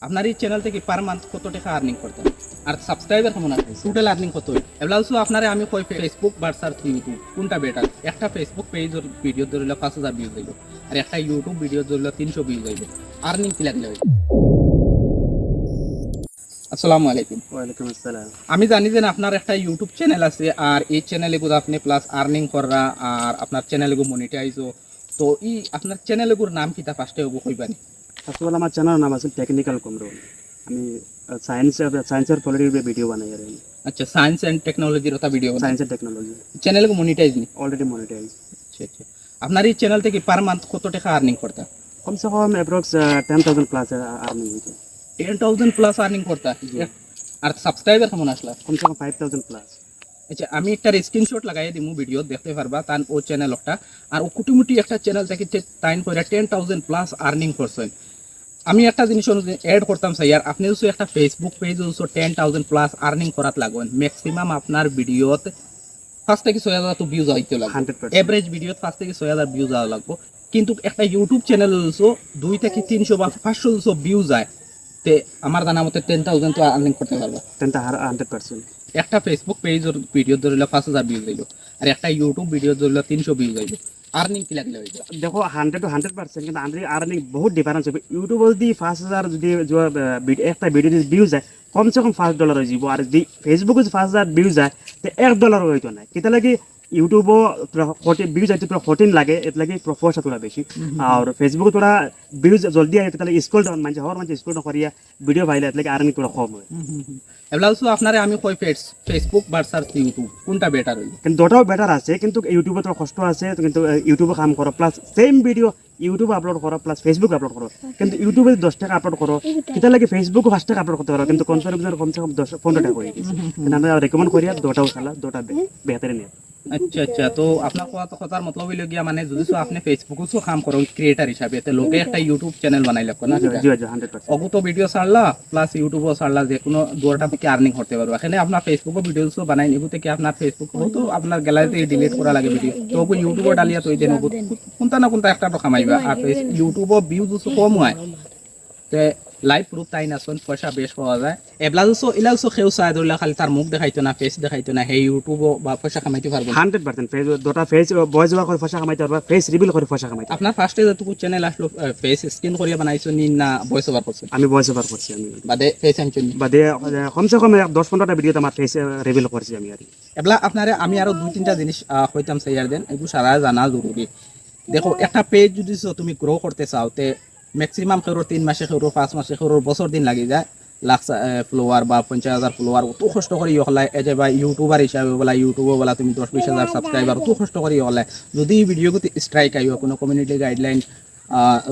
আপনার এই চ্যানেল থেকে পার মান্থ কত টাকা আর্নিং করতেন আর সাবস্ক্রাইবার কেমন আছে টোটাল আর্নিং কত এগুলো আপনারে আমি কই ফেসবুক ভার্সাস ইউটিউব কোনটা বেটার একটা ফেসবুক পেজের ভিডিও ধরলে 5000 ভিউজ হইব আর একটা ইউটিউব ভিডিও ধরলে 300 ভিউজ হইব আর্নিং কি লাগলে হইব আসসালামু আলাইকুম ওয়ালাইকুম আসসালাম আমি জানি যে আপনার একটা ইউটিউব চ্যানেল আছে আর এই চ্যানেলে গুলো আপনি প্লাস আর্নিং করা আর আপনার চ্যানেলে গো মনিটাইজও তো এই আপনার চ্যানেলে গুর নাম কিটা ফার্স্টে গো কইবানি আসলে আমার চ্যানেলের নাম আছে টেকনিক্যালকামরুল আমি সায়েন্সের পলিটির ভিডিও বানাই আর আচ্ছা সায়েন্স এন্ড টেকনোলজির ওটা ভিডিও সায়েন্স এন্ড টেকনোলজি চ্যানেলে গো মনিটাইজ নি অলরেডি মনিটাইজ আচ্ছা আচ্ছা আপনার এই চ্যানেল থেকে পার মান্থ কত টাকা আর্নিং করতা কমসে কম অ্যাপ্রক্স 10,000 প্লাস আর্নিং হয়েছে 10,000 প্লাস আর্নিং করতা আর সাবস্ক্রাইবার কেমন আসলা কমসে কম 5,000 প্লাস আচ্ছা আমি একটা স্ক্রিনশট লাগাই দিমু ভিডিও দেখতে পারবা তান ও চ্যানেল একটা আর ও কুটিমুটি একটা চ্যানেল থেকে টাইম করে 10,000 প্লাস আর্নিং করছেন আমি একটা জিনিস এড করতাম স্যার আপনি যদি একটা ফেসবুক পেজ 10,000 প্লাস আর্নিং করাত লাগবেন ম্যাক্সিমাম আপনার ভিডিওত 5 থেকে 6,000 তো ভিউজ আইতে লাগবে 100% এভারেজ ভিডিওত 5 থেকে 6,000 ভিউজ আওয়া লাগবে কিন্তু একটা ইউটিউব চ্যানেল 2 থেকে 300 বা 500 ভিউজ যায় তে আমার জানা মতে 10,000 তো আর্নিং করতে পারবা 100% একটা ফেসবুক পেজের ভিডিও ধরলে 5,000 ভিউজ আইলো আর একটা ইউটিউব ভিডিও ধরলে 300 ভিউজ আইলো আর্নিং কি লাগলে হইবে দেখো 100 to 100% কিন্তু আর্নিং বহুত ডিফারেন্স হবে ইউটিউব যদি 5,000 যদি একটা ভিডিও ভিউজ যায় কমসে কম $5 হয়ে যাব আর যদি ফেসবুকে 5,000 ভিউজ যায় তো $1 হইতো না কিতা লাগে ইউটিউবও ভিউজ আইতে পুরো 14 লাগে এত লাগে প্রফেশন তোরা বেশি আর ফেসবুক তোরা ভিউজ জলদি আইতে তাহলে স্ক্রল ডাউন মানে হওয়ার মানে স্ক্রল করিয়া ভিডিও ভাইলে এত লাগে আর্নিং তোরা কম হয় এবলাউসো আপনারে আমি কই ফেসবুক ভার্সাস ইউটিউব কোনটা বেটার হইবে কিন্তু দুটাও বেটার আছে কিন্তু ইউটিউবে তো কষ্ট আছে কিন্তু ইউটিউবে কাম করো প্লাস সেম ভিডিও ইউটিউবে আপলোড করো প্লাস ফেসবুক আপলোড করো কিন্তু ইউটিউবে 10 টাকা আপলোড করো কিতা লাগে ফেসবুকে 5 টাকা আপলোড করতে পারো কিন্তু কনসার্ভেশন কমসে কম 15 টাকা হয়ে গেছে কিন্তু আমরা রেকমেন্ড করি আর দুটাও চালা দুটা বেহতরিন নিয়ে আচ্ছা আচ্ছা তো আপনার কথার মতলব হইল গিয়া মানে যদি আপনি ফেসবুকও কাম করো ক্রিয়েটার হিসাবে তে লোকে একটা ইউটিউব চ্যানেল বানাই লাগবে না জি জি 100% অগু তো ভিডিও ছাড়লা প্লাস ইউটিউবও ছাড়লা যে কোনো দুটা থেকে আর্নিং করতে পারবে এখানে আপনার ফেসবুকও ভিডিওসও বানাই নিব থেকে আপনার ফেসবুক তো আপনার গ্যালারিতে ডিলিট করা লাগে ভিডিও তো ওগু ইউটিউবও ডালিয়া তো দেন ওগু কোনটা না কোনটা একটা তো কামাইবা আর ইউটিউবও ভিউজ কম হয় তে লাইভ প্রুফ তাই না শুন পয়সা বেশ পাওয়া যায় এলাউসো খেউ চাই ধরলে খালি তার মুখ দেখাইতো না ফেস দেখাইতো না সেই ইউটিউবও বা পয়সা কামাইতে পারবো 100% ফেস দুটা ফেস বয়স ওভার করে পয়সা কামাইতে পারবা ফেস রিভিল করে পয়সা কামাইতে আপনার ফার্স্টে যতটুকু চ্যানেল আসলো ফেস স্ক্রিন করিয়া বানাইছো নি না ভয়েস ওভার করছো আমি ভয়েস ওভার করছি আমি বাদে ফেস আনছো নি বাদে কমসে কম 10-15টা ভিডিও আমার ফেস রিভিল করছি আমি আর এবলা আপনারে আমি আরো 2-3টা জিনিস কইতাম সাইয়ার দেন এগুলো সারা জানা জরুরি দেখো একটা পেজ যদি তুমি গ্রো করতে চাও তে ম্যাক্সিমাম খেরোর 3 মাসে খেরোর 5 মাসে খেরোর বছর দিন লাগি যায় লাখ ফলোয়ার বা 50,000 ফলোয়ার অত কষ্ট করি হলায় এই যে বা ইউটিউবার হিসাবে বলা ইউটিউবে বলা তুমি 10-20,000 সাবস্ক্রাইবার অত কষ্ট করি হলায় যদি ভিডিওতে স্ট্রাইক আইও কোনো কমিউনিটি গাইডলাইন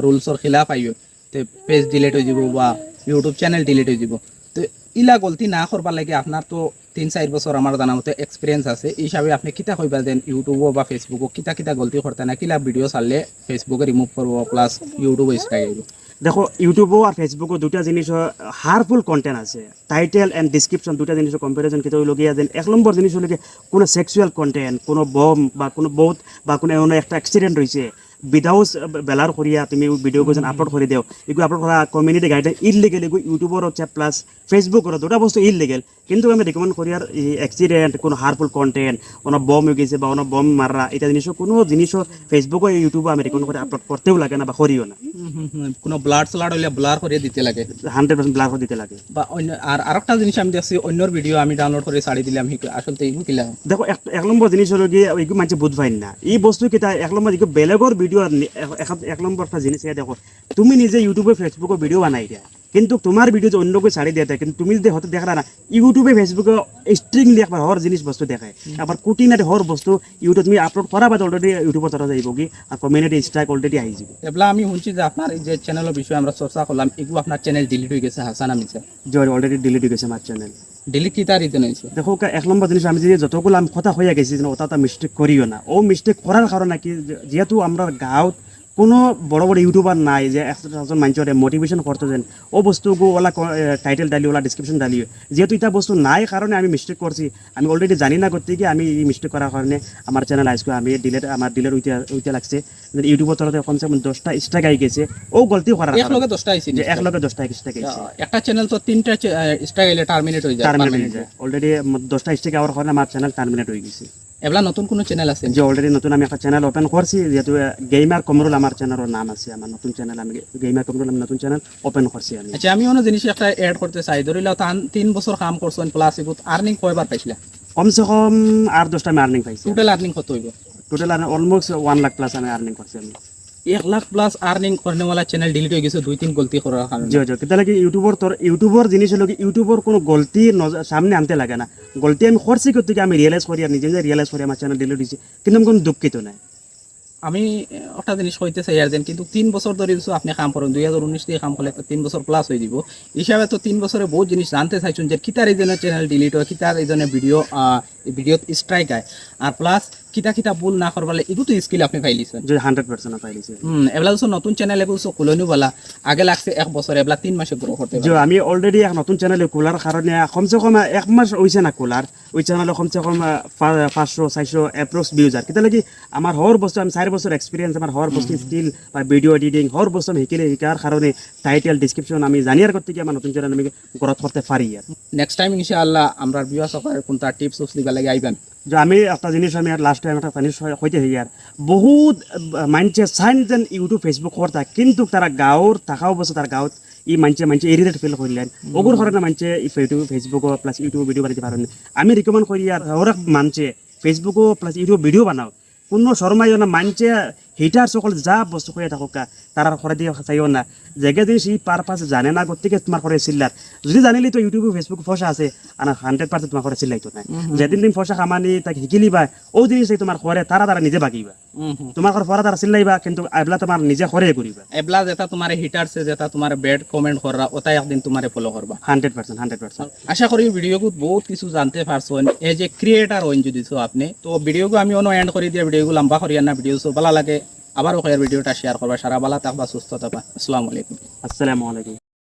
রুলসর খিলাফ আইও তে পেজ ডিলিট হয়ে যাব বা ইউটিউব চ্যানেল ডিলিট হয়ে যাব তো ইলা গলতি না করবার লাগে আপনার তো 3-4 বছর আমার জানা মতে এক্সপিরিয়েন্স আছে এই হিসাবে আপনি কিতা কইবা দেন ইউটিউবও বা ফেসবুকও কিতা গলতি করতে না কিলা ভিডিও ছাড়লে ফেসবুকে রিমুভ করবো প্লাস ইউটিউবে স্ট্রাইক আইব দেখো ইউটিউবও আর ফেসবুকও দুটা জিনিস হারফুল কন্টেন্ট আছে টাইটেল এন্ড ডিসক্রিপশন দুটা জিনিসের কম্পারিজন কিন্তু লগিয়া দেন এক নম্বর জিনিস হলো কোনো সেক্সুয়াল কন্টেন্ট কোনো বম বা কোনো বহুত বা কোনো এমন একটা অ্যাক্সিডেন্ট রয়েছে উইদাউট বেলার করিয়া তুমি ভিডিও কোজন আপলোড করে দেও এগুলো আপলোড করা কমিউনিটি গাইডলাইন ইললিগেল এগুলো ইউটিউবের হচ্ছে প্লাস ফেসবুকের দুটা বস্তু ইললিগেল কিন্তু আমি রেকমেন্ড করি আর অ্যাক্সিডেন্ট কোনো হারফুল কন্টেন্ট কোনো বম হয়ে গেছে বা কোনো বম মারা এটা জিনিসও কোনো জিনিসও ফেসবুকে ইউটিউবে আমি রেকমেন্ড করে আপলোড করতেও লাগে না বা করিও না কোনো ব্লাড স্লাড হইলে ব্লার করে দিতে লাগে 100% ব্লার করে দিতে লাগে বা অন্য আর আরেকটা জিনিস আমি দেখছি অন্যর ভিডিও আমি ডাউনলোড করে ছাড়ি দিলাম আসলে এইগুলো কিলা দেখো এক নম্বর জিনিস হলো গিয়ে এইগুলো মানুষ বুঝবাই না এই বস্তু কিতা এক নম্বর দিকে বেলেগর ভিডিও এক নম্বর একটা জিনিস দেখো তুমি নিজে ইউটিউবে ফেসবুকে ভিডিও বানাই দিয়া কিন্তু তোমার ভিডিও যে অন্য কেউ ছাড়ি দিয়ে থাকে কিন্তু তুমি যদি হয়তো দেখা না ইউটিউবে ফেসবুকে স্ট্রিংলি একবার হর জিনিস বস্তু দেখায় আবার কুটিনাটি হর বস্তু ইউটিউব তুমি আপলোড করা বাদ অলরেডি ইউটিউবে তারা যাইব কি আর কমিউনিটি স্ট্রাইক অলরেডি আই যাব এবলা আমি শুনছি যে আপনার এই যে চ্যানেলের বিষয়ে আমরা চর্চা করলাম এগুলো আপনার চ্যানেল ডিলিট হয়ে গেছে হাসান আমিছে যে অলরেডি ডিলিট হয়ে গেছে আমার চ্যানেল ডিলিট কি তার রিজন হয়েছে দেখো এক নম্বর জিনিস আমি যে যতগুলো আমি কথা হয়ে গেছি ওটা মিস্টেক করিও না ও মিস্টেক করার কারণে কি যেহেতু আমরা গাঁৱত কোনো বড় বড় ইউটিউবার নাই যে একজন মানুষের মোটিভেশন করতে দেন ও বস্তুগু ওলা টাইটেল ডালি ওলা ডিসক্রিপশন ডালি যেহেতু এটা বস্তু নাই কারণে আমি মিস্টেক করছি আমি অলরেডি জানি না করতে গিয়ে আমি এই মিস্টেক করার কারণে আমার চ্যানেল আজকে আমি আমার ডিলের উইতে লাগছে ইউটিউবের তরফে কমসে কম 10টা স্ট্রাইক আই গেছে ও গলতি করার এক লগে 10টা আইছে যে এক লগে 10টা স্ট্রাইক আইছে একটা চ্যানেল তো 3টা স্ট্রাইক আইলে টার্মিনেট হয়ে যায় অলরেডি 10টা স্ট্রাইক আওয়ার কারণে আমার চ্যানেল টার্মিনেট হয়ে গেছে এবলা নতুন কোন চ্যানেল আছে যে অলরেডি নতুন আমি একটা চ্যানেল ওপেন করছি যেহেতু গেমার কমরুল আমার চ্যানেলের নাম আছে আমার নতুন চ্যানেল আমি গেমার কমরুল আমি নতুন চ্যানেল ওপেন করছি আমি আচ্ছা আমি অন্য জিনিস একটা এড করতে চাই ধরিলাও তান 3 বছর কাম করছেন প্লাস ইগুত আর্নিং কয়বার পাইছিলা কমসে কম আর 10টা আমি আর্নিং পাইছি টোটাল আর্নিং কত হইব টোটাল অলমোস্ট 1 লাখ প্লাস আমি আর্নিং করছি আমি 1 লাখ প্লাস আর্নিং করনে वाला চ্যানেল ডিলিট হয়ে গেছে 2-3 গলতি করার কারণে জি জি কিতা লাগে ইউটিউবর জিনিস হলো কি ইউটিউবর কোনো গলতি সামনে আনতে লাগে না গলতি আমি করছি করতে আমি রিয়েলাইজ করি আর নিজে রিয়েলাইজ করি আমার চ্যানেল ডিলিট হয়েছে কিন্তু আমি কোনো দুঃখিত নাই আমি একটা জিনিস কইতে চাই আর কিন্তু 3 বছর ধরে কিছু আপনি কাম করেন 2019 থেকে কাম করলে 3 বছর প্লাস হয়ে দিব হিসাবে তো 3 বছরে বহুত জিনিস জানতে চাইছেন যে কিতার এই জন্য চ্যানেল ডিলিট হয় কিতার এই জন্য ভিডিও স্ট্রাইক আয় আর প্লাস কিতা ভুল না করবালে এগুলো তো স্কিল আপনি পাইলিছেন যে 100% পাইলিছে এবলা তো নতুন চ্যানেল এগুলো সব খুলনি বলা আগে লাগছে 1 বছর এবলা 3 মাসে গ্রো করতে যে আমি অলরেডি এক নতুন চ্যানেল খোলার কারণে কমসে কম 1 মাস হইছে না খোলার ওই চ্যানেলে কমসে কম 500-600 অ্যাপ্রক্স ভিউজ আর কিতা লাগি আমার হর বস্তু আমি 4 বছর এক্সপেরিয়েন্স আমার হর বস্তু স্কিল বা ভিডিও এডিটিং হর বস্তু আমি শিকার কারণে টাইটেল ডিসক্রিপশন আমি জানিয়ার করতে কি আমার নতুন চ্যানেল আমি গ্রোথ করতে পারি আর নেক্সট টাইম ইনশাআল্লাহ আমরা ভিউয়ার্স সকলের কোনটা টিপস দিবা লাগি আইবেন যে আমি একটা জিনিস আমি আর লাস্ট টাইম একটা জিনিস হইতে হই আর বহুত মানছে সাইন যেন ইউটিউব ফেসবুক করতা কিন্তু তারা গাঁৱৰ থাকা অবস্থা তার গাঁৱত ই মানছে এরিটেড ফিল করলেন ওগুর কারণে মানছে YouTube Facebook plus YouTube video বানাতে পারেন আমি রিকমেন্ড করি আর ওরা মানছে ফেসবুক প্লাস ইউটিউব ভিডিও বানাও কোনো শর্মাইও না মানছে হিটার সকল যা বস্তু হয়ে থাকুক তার ঘরে দিয়ে চাইও না জায়গা জিনিস এই পারপাস জানে না গতিকে তোমার ঘরে চিল্লার যদি জানিলি তো ইউটিউব ফেসবুক ফসা আছে আর 100% তোমার ঘরে চিল্লাইতো না যেদিন তুমি ফসা খামানি তাকে শিকিলিবা ও জিনিস তোমার ঘরে তারা নিজে বাগিবা তোমার ঘর ফরা তারা চিল্লাইবা কিন্তু এবলা তোমার নিজে ঘরে করিবা এবলা যেটা তোমার হিটার সে যেটা তোমার বেড কমেন্ট কররা ওটাই একদিন তোমারে ফলো করবা 100% আশা করি ভিডিওগুলো বহুত কিছু জানতে পারছেন এজ এ ক্রিয়েটার হইন যদি আপনি তো ভিডিওগুলো আমি অন্য এন্ড করে দিয়ে ভিডিওগুলো লম্বা করিয়া না ভিডিও ভালো লাগে আবার ওখানে ভিডিওটা শেয়ার করবা সারা ভালো থাকবা সুস্থ থাকবা আসসালামু আলাইকুম